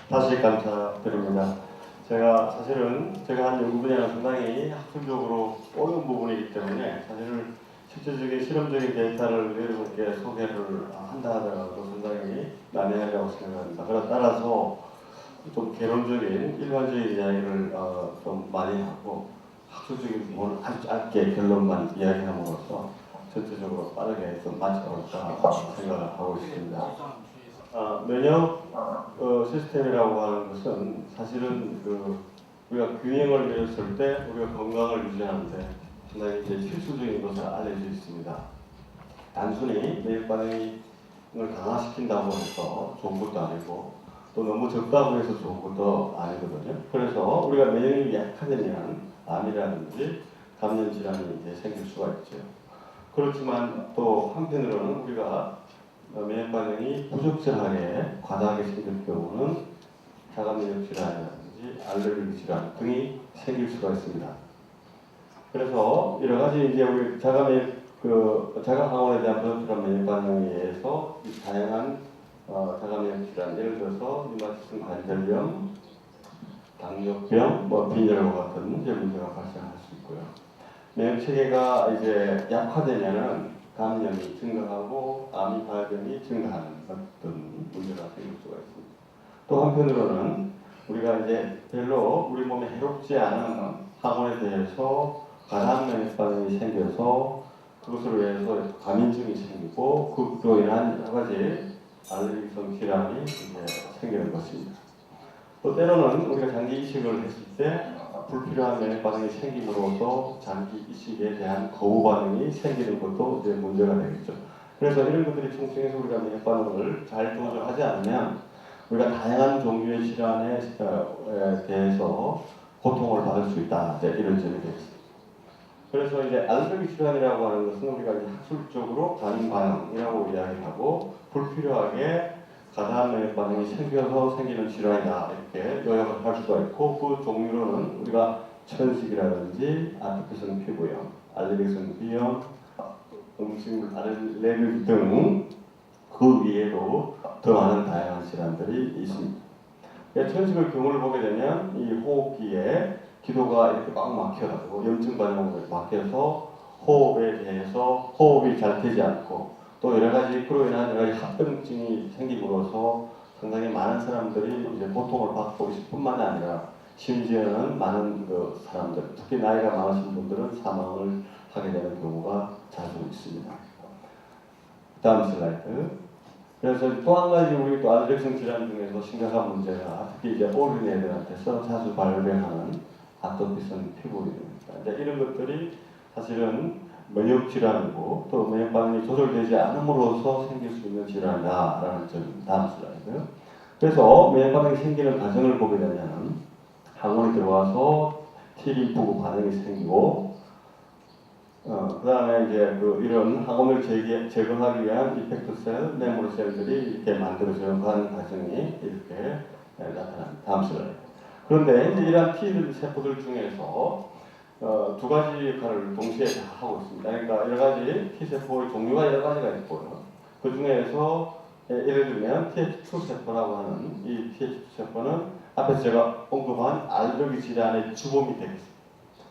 다시 감사드립니다. 제가 사실은 제가 한 연구 분야는 상당히 학술적으로 어려운 부분이기 때문에 사실은 실질적인 실험적인 데이터를 여러분께 소개를 한다 하더라도 상당히 난해하다고 생각합니다. 그래서 따라서 좀 개론적인 일반적인 이야기를 좀 많이 하고 학술적인 부분을 아주 짧게 결론만 이야기함으로써 전체적으로 빠르게 좀 마쳐볼까 생각을 하고 있습니다. 면역 시스템이라고 하는 것은 사실은 우리가 균형을 잃었을 때 우리가 건강을 유지하는데 상당히 이제 필수적인 것으로 알려져 있습니다. 단순히 면역 반응을 강화시킨다고 해서 좋은 것도 아니고 또 너무 적다고 해서 좋은 것도 아니거든요. 그래서 우리가 면역력이 약화되면 암이라든지 감염 질환이 이제 생길 수가 있죠. 그렇지만 또 한편으로는 우리가 면역 반응이 부적절하게 과다하게 생길 경우는 자가 면역 질환이라든지 알레르기 질환 등이 생길 수가 있습니다. 그래서 여러 가지 이제 우리 자가 항원에 대한 부적절한 면역 반응에 의해서 다양한 자가 면역 질환, 예를 들어서 류마티스 관절염, 당뇨병, 빈혈과 같은 문제가 발생할 수 있고요. 면역 체계가 이제 약화되면은 감염이 증가하고 암이 발병이 증가하는 어떤 문제가 생길 수가 있습니다. 또 한편으로는 우리가 이제 별로 우리 몸에 해롭지 않은 항원에 대해서 과다한 면역 반응이 생겨서 그것으로 인해서 과민증이 생기고 그로 인한 여러 가지 알레르기성 질환이 이제 생기는 것입니다. 또 때로는 우리가 장기 이식을 했을 때 불필요한 면역 반응이 생김으로써 장기 이식에 대한 거부 반응이 생기는 것도 이제 문제가 되겠죠. 그래서 이런 것들이 총칭해서 우리가 면역 반응을 잘 조절하지 않으면 우리가 다양한 종류의 질환에 대해서 고통을 받을 수 있다. 이런 점이 되겠습니다. 그래서 이제 알레르기 질환이라고 하는 것은 우리가 이제 학술적으로 반응 반응이라고 이야기하고 불필요하게 과다한 면역 반응이 생겨서 생기는 질환이다 이렇게 요약을 할 수가 있고 그 종류로는 우리가 천식이라든지 아토피성 피부염, 알레르기성 비염, 음식 알레르기 등 그 위에도 더 많은 다양한 질환들이 있습니다. 천식의 경우를 보게 되면 이 호흡기에 기도가 이렇게 막 막혀가지고 염증 반응으로 막혀서 호흡에 대해서 호흡이 잘 되지 않고 또 여러 가지 그로 인한 여러 가지 합병증이 생김으로써 상당히 많은 사람들이 이제 고통을 받고 있을 뿐만 아니라 심지어는 많은 사람들, 특히 나이가 많으신 분들은 사망을 하게 되는 경우가 자주 있습니다. 다음 슬라이드. 그래서 또 한 가지 우리 또 알레르기성 질환 중에서 심각한 문제가 특히 이제 어린애들한테서 자주 발병하는 아토피성 피부염입니다. 이런 것들이 사실은 면역 질환이고 또 면역 반응이 조절되지 않음으로써 생길 수 있는 질환이다라는 점. 다음 슬라이드. 그래서 면역 반응이 생기는 과정을 보게 되면 항원이 들어와서 T림프구 반응이 생기고 그 다음에 이제 이런 항원을 제거하기 위한 이펙터 셀, 메모리 셀들이 이렇게 만들어지는 과정이 이렇게 나타납니다. 다음 슬라이드. 그런데 이제 이러한 T 세포들 중에서 두 가지 역할을 동시에 다 하고 있습니다. 그러니까 여러 가지 T 세포의 종류가 여러 가지가 있고요. 그 중에서 예를 들면 TH2 세포라고 하는 이 TH2 세포는 앞에서 제가 언급한 알레르기 질환의 주범이 되겠습니다.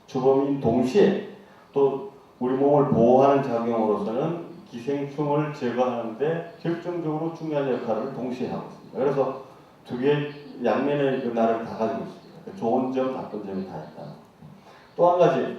주범인 동시에 또 우리 몸을 보호하는 작용으로서는 기생충을 제거하는데 결정적으로 중요한 역할을 동시에 하고 있습니다. 그래서 두 개의 양면의 나를 다 가지고 있습니다. 좋은 점, 나쁜 점이 다 있다. 또 한 가지.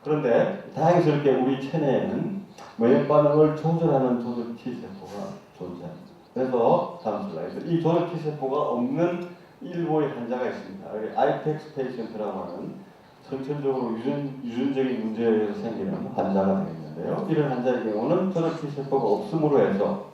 그런데 다행스럽게 우리 체내에는 면역 반응을 조절하는 조절 T세포가 존재합니다. 그래서 다음 슬라이드. 이 조절 T세포가 없는 일부의 환자가 있습니다. 아이텍스 페이션트라고 하는 선천적으로 유전적인 문제에 의해서 생기는 환자가 되겠는데요. 이런 환자의 경우는 조절 T세포가 없음으로 해서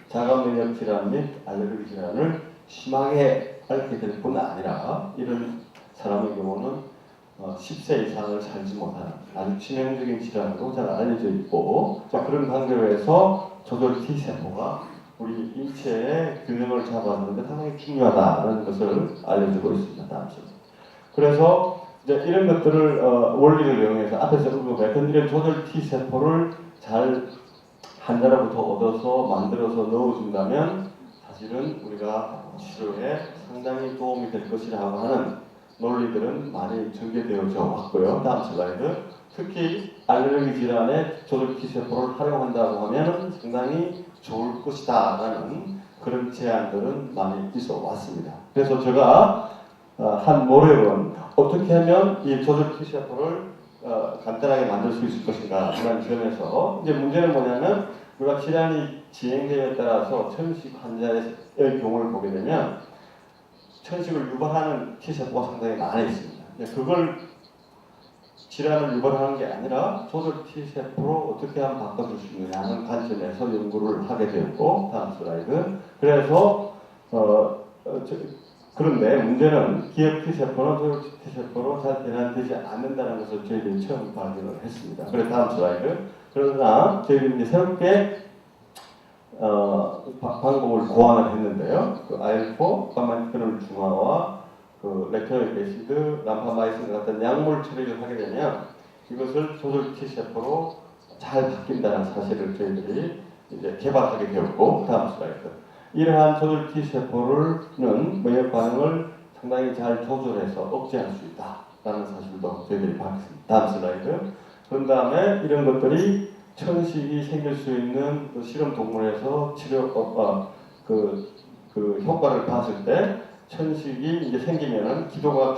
자가 면역 질환 및 알레르기 질환을 심하게 앓게 될 뿐 아니라 이런 사람의 경우는 10세 이상을 살지 못하는 아주 치명적인 질환으로 잘 알려져 있고 그런 관계로 해서 조절 T세포가 우리 인체의 균형을 잡아주는 데 상당히 중요하다는 것을 알려주고 있습니다. 그래서 이제 이런 것들을 원리를 이용해서 앞에서 언급했던 이런 조절 T세포를 잘 환자로부터 얻어서 만들어서 넣어준다면 사실은 우리가 치료에 상당히 도움이 될 것이라고 하는 논리들은 많이 전개되어져 왔고요. 다음 슬라이드. 특히 알레르기 질환에 조절 T세포를 활용한다고 하면 상당히 좋을 것이다 라는 그런 제안들은 많이 있어 왔습니다. 그래서 제가 한 노력은 어떻게 하면 이 조절 T세포를 간단하게 만들 수 있을 것인가 라는 점에서 이제 문제는 뭐냐면 우리가 질환이 진행되어에 따라서 천식 환자의 경우를 보게 되면 천식을 유발하는 T세포가 상당히 많이 있습니다. 그걸 질환을 유발하는 게 아니라 조절 T세포로 어떻게 하면 바꿔줄 수 있느냐는 관점에서 연구를 하게 되었고, 다음 슬라이드. 그래서 그런데 문제는 기업 T세포는 조절 T세포로 잘 변환되지 않는다는 것을 저희들이 처음 발견을 했습니다. 그래서 다음 슬라이드. 그러나 저희들이 이제 새롭게 방법을 고안을 했는데요. 그 IL4, 가마니크놀 중화와 그 레토닉 애시드, 람파마이신 같은 약물 처리를 하게 되면 이것을 조절 T세포로 잘 바뀐다는 사실을 저희들이 이제 개발하게 되었고, 다음 슬라이드. 이러한 조절 T세포는 면역 반응을 상당히 잘 조절해서 억제할 수 있다라는 사실도 저희들이 밝혔습니다. 다음 슬라이드. 그런 다음에 이런 것들이 천식이 생길 수 있는 그 실험 동물에서 그 효과를 봤을 때 천식이 이제 생기면은 기도가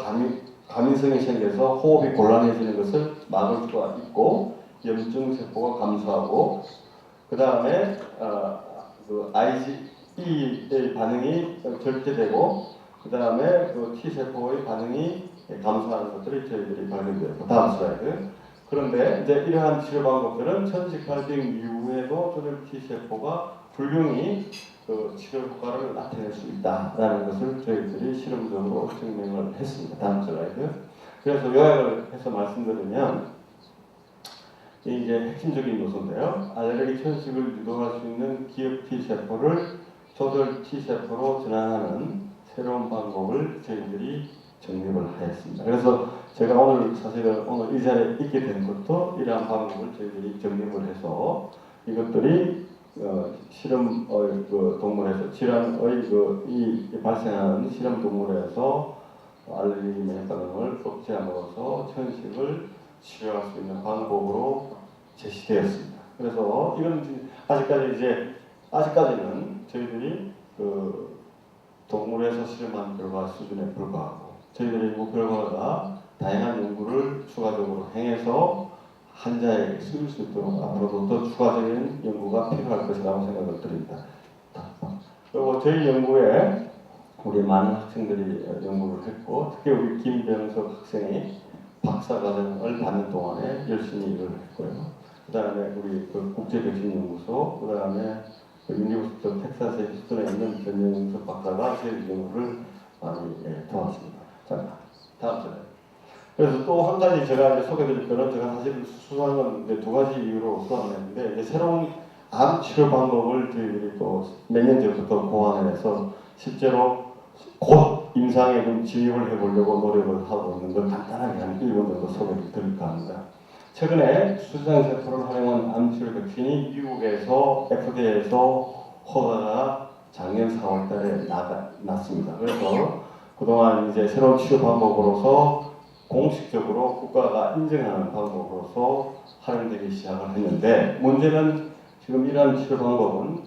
과민성이 생겨서 호흡이 곤란해지는 것을 막을 수가 있고 염증 세포가 감소하고 그 다음에 그 IgE의 반응이 절제되고 그 다음에 그 T 세포의 반응이 감소하는 것들이 저희들이 발견되었고 다음 슬라이드. 그런데 이제 이러한 치료 방법들은 천식 발병 이후에도 조절 T세포가 훌륭히 그 치료 효과를 나타낼 수 있다라는 것을 저희들이 실험적으로 증명을 했습니다. 다음 슬라이드. 그래서 요약을 해서 말씀드리면 이게 핵심적인 요소인데요. 알레르기 천식을 유도할 수 있는 기업 T세포를 조절 T세포로 전환하는 새로운 방법을 저희들이 정립을 하였습니다. 그래서 제가 사실은 오늘 이 자리에 있게 된 것도 이러한 방법을 저희들이 정립을 해서 이것들이 실험 그 동물에서 질환의 이 발생하는 실험 동물에서 알레르기 면역 반응을 억제함으로써 천식을 치료할 수 있는 방법으로 제시되었습니다. 그래서 이건 아직까지는 저희들이 그 동물에서 실험한 결과 수준에 불과하고 저희들의 연구 결과가 다양한 연구를 추가적으로 행해서 환자에게 쓰일 수 있도록 앞으로도 더 추가적인 연구가 필요할 것이라고 생각을 드립니다. 그리고 저희 연구에 우리 많은 학생들이 연구를 했고 특히 우리 김병석 학생이 박사과정을 받는 동안에 열심히 일을 했고요. 그 다음에 우리 그 국제백신연구소, 그 다음에 유니버시티 텍사스의 휴스턴에 있는 변영석 박사가 저희 연구를 많이 도왔습니다. 자, 다음 슬라이드. 그래서 또 한 가지 제가 이제 소개드릴 거는 제가 사실 수상은 이제 두 가지 이유로 수상을 했는데 이제 새로운 암 치료 방법을 저희들이 또 몇 년 전부터 고안을 해서 실제로 곧 임상에 좀 진입을 해보려고 노력을 하고 있는 걸 간단하게 한 1분 정도 소개를 드릴까 합니다. 최근에 수상세포를 활용한 암 치료 백신이 미국에서 FDA에서 허가가 작년 4월 달에 났습니다. 그래서 그동안 이제 새로운 치료 방법으로서 공식적으로 국가가 인정하는 방법으로서 활용되기 시작을 했는데 문제는 지금 이러한 치료 방법은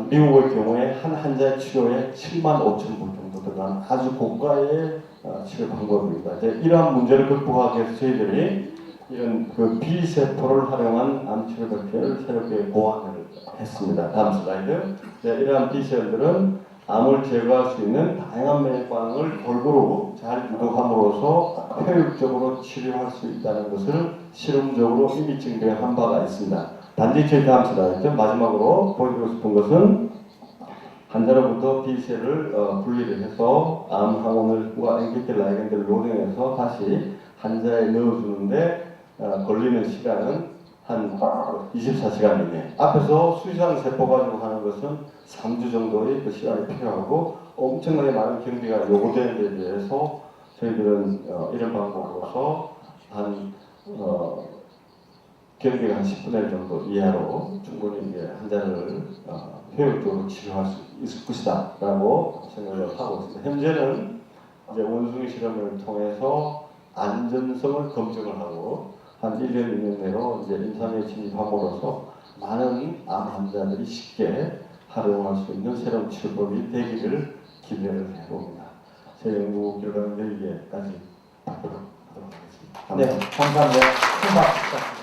미국의 경우에 한 환자의 치료에 7만 5천 불 정도 들어가는 아주 고가의 치료 방법입니다. 이제 이러한 문제를 극복하기 위해서 저희들이 이런 그 B세포를 활용한 암치료 백신을 새롭게 고안을 했습니다. 다음 슬라이드. 이러한 B셀들은 암을 제거할 수 있는 다양한 면역 반응을 골고루 잘 유도함으로써 효율적으로 치료할 수 있다는 것을 실험적으로 이미 증명한 바가 있습니다. 단지 저희 다음 슬라이드 마지막으로 보여드리고 싶은 것은 환자로부터 B셀을 분리를 해서 암 항원과 NKT 라이간드를 로딩해서 다시 환자에 넣어주는데 걸리는 시간은 한 24시간 이내. 앞에서 수의사는 세포 가지고 하는 것은 3주 정도의 그 시간이 필요하고 엄청나게 많은 경비가 요구되는 데 비해서 저희들은 이런 방법으로서 경비가 한 10분의 1 정도 이하로 충분히 이제 환자를 효율적으로 치료할 수 있을 것이다라고 생각을 하고 있습니다. 현재는 이제 원숭이 실험을 통해서 안전성을 검증을 하고 한 1년, 2년 내로 이제 임상에 진입함으로써 많은 암 환자들이 쉽게 활용할 수 있는 새로운 치료법이 되기를 기대를 해봅니다. 제 연구 결과는 여기까지 하도록 하겠습니다. 네, 감사합니다. 큰 박수.